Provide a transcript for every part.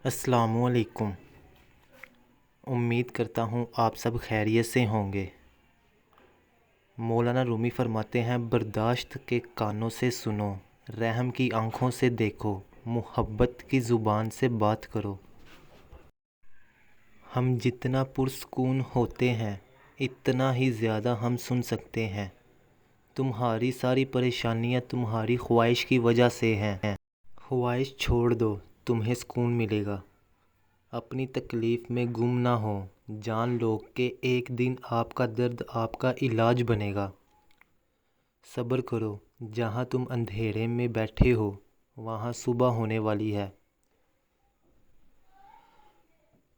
السلام علیکم۔ امید کرتا ہوں آپ سب خیریت سے ہوں گے۔ مولانا رومی فرماتے ہیں، برداشت کے کانوں سے سنو، رحم کی آنکھوں سے دیکھو، محبت کی زبان سے بات کرو۔ ہم جتنا پرسکون ہوتے ہیں اتنا ہی زیادہ ہم سن سکتے ہیں۔ تمہاری ساری پریشانیاں تمہاری خواہش کی وجہ سے ہیں۔ خواہش چھوڑ دو، تمہیں سکون ملے گا۔ اپنی تکلیف میں گم نہ ہو، جان لو کہ ایک دن آپ کا درد آپ کا علاج بنے گا۔ صبر کرو، جہاں تم اندھیرے میں بیٹھے ہو وہاں صبح ہونے والی ہے۔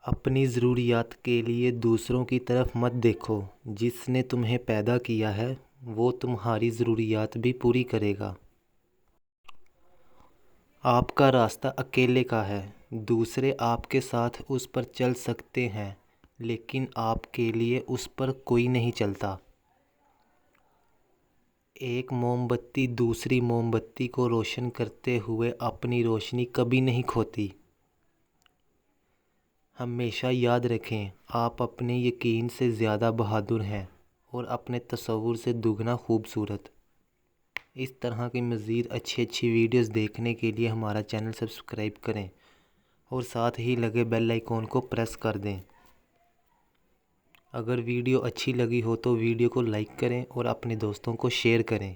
اپنی ضروریات کے لیے دوسروں کی طرف مت دیکھو، جس نے تمہیں پیدا کیا ہے وہ تمہاری ضروریات بھی پوری کرے گا۔ آپ کا راستہ اکیلے کا ہے، دوسرے آپ کے ساتھ اس پر چل سکتے ہیں لیکن آپ کے لیے اس پر کوئی نہیں چلتا۔ ایک موم بتی دوسری موم بتی کو روشن کرتے ہوئے اپنی روشنی کبھی نہیں کھوتی۔ ہمیشہ یاد رکھیں، آپ اپنے یقین سے زیادہ بہادر ہیں اور اپنے تصور سے دگنا خوبصورت۔ اس طرح کی مزید اچھی ویڈیوز دیکھنے کے لیے ہمارا چینل سبسکرائب کریں اور ساتھ ہی لگے بیل آئیکن کو پریس کر دیں۔ اگر ویڈیو اچھی لگی ہو تو ویڈیو کو لائک کریں اور اپنے دوستوں کو شیئر کریں۔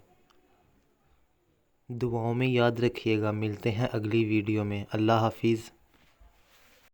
دعاؤں میں یاد رکھیے گا، ملتے ہیں اگلی ویڈیو میں۔ اللہ حافظ۔